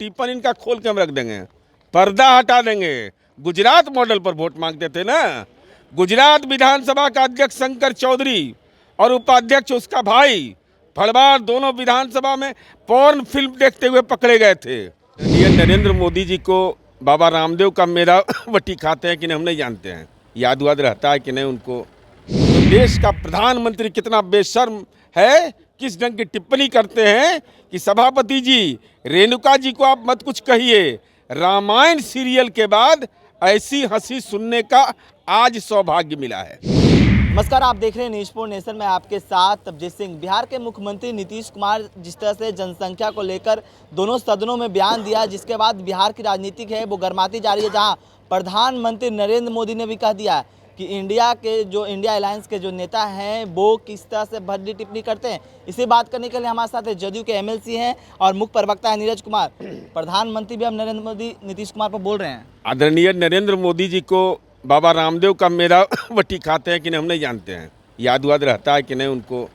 टिप्पण इनका खोल के हम रख देंगे, पर्दा हटा देंगे। गुजरात मॉडल पर वोट मांगते थे ना। गुजरात विधानसभा का अध्यक्ष शंकर चौधरी और उपाध्यक्ष उसका भाई फड़वार दोनों विधानसभा में पॉर्न फिल्म देखते हुए पकड़े गए थे। ये नरेंद्र मोदी जी को बाबा रामदेव का मेरा वटी खाते हैं कि नहीं हम नहीं जानते हैं, याद वाद रहता है कि नहीं उनको। तो देश का प्रधानमंत्री कितना बेशर्म है, किस ढंग की टिप्पणी करते हैं कि सभापति जी रेणुका जी को आप मत कुछ कहिए। रामायण सीरियल के बाद ऐसी हंसी सुनने का आज सौभाग्य मिला है। नमस्कार, आप देख रहे हैं न्यूज़ 4 नेशन में आपके साथ तबजीत सिंह। बिहार के मुख्यमंत्री नीतीश कुमार जिस तरह से जनसंख्या को लेकर दोनों सदनों में बयान दिया, जिसके बाद बिहार की राजनीति है वो गर्माती जा रही है, जहां प्रधानमंत्री नरेंद्र मोदी ने भी कह दिया कि इंडिया अलायंस के जो नेता हैं वो किस तरह से भद्दी टिप्पणी करते हैं। इसे बात करने के लिए हमारे साथ जदयू के एमएलसी हैं और मुख्य प्रवक्ता है नीरज कुमार। प्रधानमंत्री भी अब नरेंद्र मोदी नीतीश कुमार पर बोल रहे हैं। आदरणीय नरेंद्र मोदी जी को बाबा रामदेव का मेरा वटी खाते हैं कि नहीं हम नहीं जानते हैं, याद वाद रहता है कि नहीं उनको।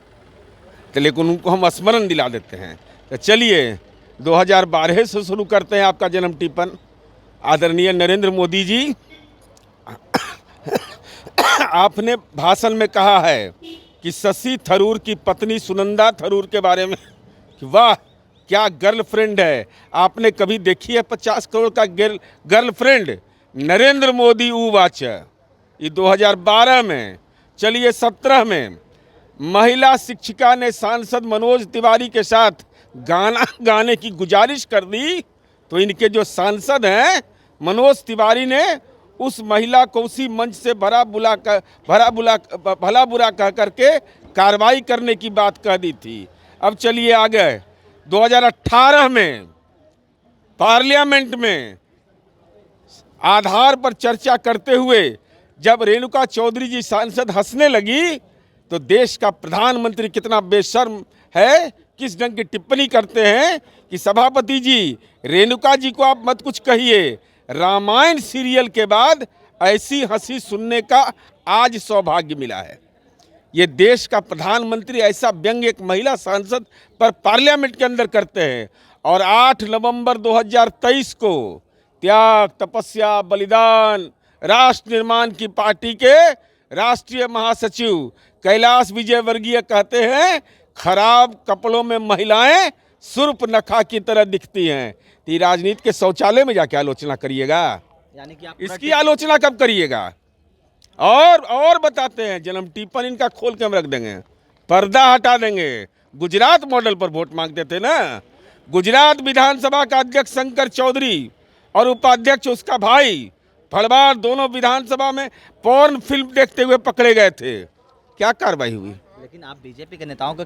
तो लेकिन उनको हम स्मरण दिला देते हैं। तो चलिए 2012 से शुरू करते हैं आपका जन्म टिप्पण। आदरणीय नरेंद्र मोदी जी, आपने भाषण में कहा है कि शशि थरूर की पत्नी सुनंदा थरूर के बारे में कि वाह क्या गर्लफ्रेंड है, आपने कभी देखी है 50 करोड़ का गर्लफ्रेंड? नरेंद्र मोदी उवाच। ये 2012 में। चलिए 17 में महिला शिक्षिका ने सांसद मनोज तिवारी के साथ गाना गाने की गुजारिश कर दी, तो इनके जो सांसद हैं मनोज तिवारी ने उस महिला को उसी मंच से भला बुरा कह करके कार्रवाई करने की बात कह दी थी। अब चलिए आगे 2018 में पार्लियामेंट में आधार पर चर्चा करते हुए जब रेणुका चौधरी जी सांसद हंसने लगी, तो देश का प्रधानमंत्री कितना बेशर्म है, किस ढंग की टिप्पणी करते हैं कि सभापति जी रेणुका जी को आप मत कुछ कहिए। रामायण सीरियल के बाद ऐसी हंसी सुनने का आज सौभाग्य मिला है। ये देश का प्रधानमंत्री ऐसा व्यंग एक महिला सांसद पर पार्लियामेंट के अंदर करते हैं। और 8 नवंबर 2023 को त्याग, तपस्या, बलिदान, राष्ट्र निर्माण की पार्टी के राष्ट्रीय महासचिव कैलाश विजयवर्गीय कहते हैं खराब कपड़ों में महिलाएं सूर्पनखा की तरह दिखती हैं। तो राजनीति के शौचालय में जाके आलोचना करिएगा, यानी कि आप इसकी आलोचना कब करिएगा? और बताते हैं जन्म टिप्पण इनका खोल के हम रख देंगे, पर्दा हटा देंगे। गुजरात मॉडल पर वोट मांगते थे ना। गुजरात विधानसभा का अध्यक्ष शंकर चौधरी और उपाध्यक्ष उसका भाई फड़वार दोनों विधानसभा में पॉर्न फिल्म देखते हुए पकड़े गए थे। क्या कार्रवाई हुई? लेकिन आप बीजेपी के नेताओं को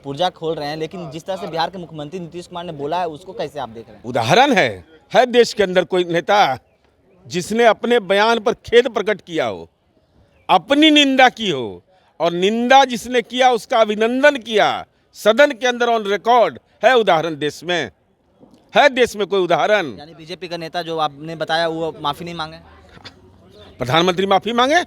पुर्जा खोल रहे हैं, लेकिन जिस तरह से बिहार के मुख्यमंत्री नीतीश कुमार ने बोला है उसको कैसे आप देख रहे हैं? उदाहरण है देश के अंदर कोई नेता जिसने अपने बयान पर खेद प्रकट किया हो, अपनी निंदा की हो, और निंदा जिसने किया उसका अभिनंदन किया सदन के अंदर ऑन रिकॉर्ड? है उदाहरण देश में? है देश में कोई उदाहरण? यानी बीजेपी का नेता जो आपने बताया वो माफी नहीं मांगे? प्रधानमंत्री माफी मांगे?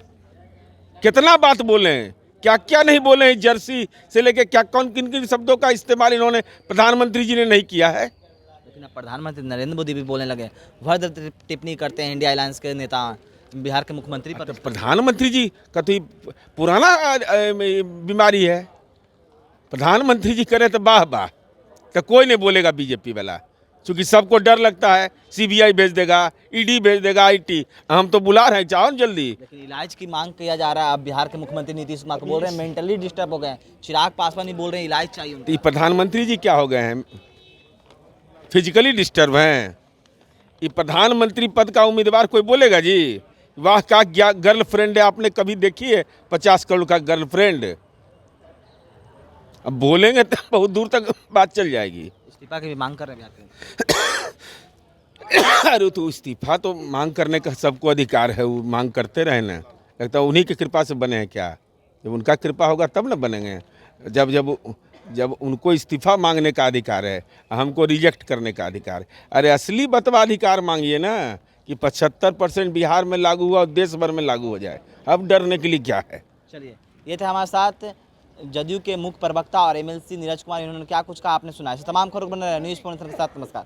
कितना बात बोले हैं, क्या क्या नहीं बोले हैं। जर्सी से लेके क्या कौन किन किन शब्दों का इस्तेमाल इन्होंने प्रधानमंत्री जी ने नहीं किया है। लेकिन अब प्रधानमंत्री नरेंद्र मोदी भी बोलने लगे, भद्र टिप्पणी करते हैं इंडिया अलायंस के नेता बिहार के मुख्यमंत्री पर। तो प्रधानमंत्री जी का तो पुराना बीमारी है। प्रधानमंत्री जी करे तो वाह वाह, तो कोई नहीं बोलेगा बीजेपी वाला, क्योंकि सबको डर लगता है सीबीआई भेज देगा, ईडी भेज देगा, आईटी। हम तो बुला रहे हैं, जाओ जल्दी। लेकिन इलाज की मांग किया जा रहा है। अब बिहार के मुख्यमंत्री नीतीश कुमार को बोल रहे हैं मेंटली डिस्टर्ब हो गए हैं। चिराग पासवान ही बोल रहे हैं इलाज चाहिए उनको। ये प्रधानमंत्री जी क्या हो गए हैं? फिजिकली डिस्टर्ब हैं। ये प्रधानमंत्री पद का उम्मीदवार कोई बोलेगा जी वाह क्या गर्लफ्रेंड है, आपने कभी देखी है 50 करोड़ का गर्लफ्रेंड? अब बोलेंगे तो बहुत दूर तक बात चल जाएगी। इस्तीफा की भी मांग कर रहे हैं। अरे तो इस्तीफा तो मांग करने का सबको अधिकार है, वो मांग करते रहे ना। लगता है उन्हीं की कृपा से बने हैं क्या? जब उनका कृपा होगा तब ना बनेंगे। जब उनको इस्तीफा मांगने का अधिकार है, हमको रिजेक्ट करने का अधिकार है। अरे असली बतवा अधिकार मांगिए ना कि 75% बिहार में लागू हुआ और देश भर में लागू हो जाए। अब डरने के लिए क्या है? चलिए, ये थे हमारे साथ जदयू के मुख्य प्रवक्ता और एमएलसी नीरज कुमार। इन्होंने क्या कुछ कहा आपने सुना है। तमाम खबरों बने रहे न्यूज़ 4 के साथ। नमस्कार।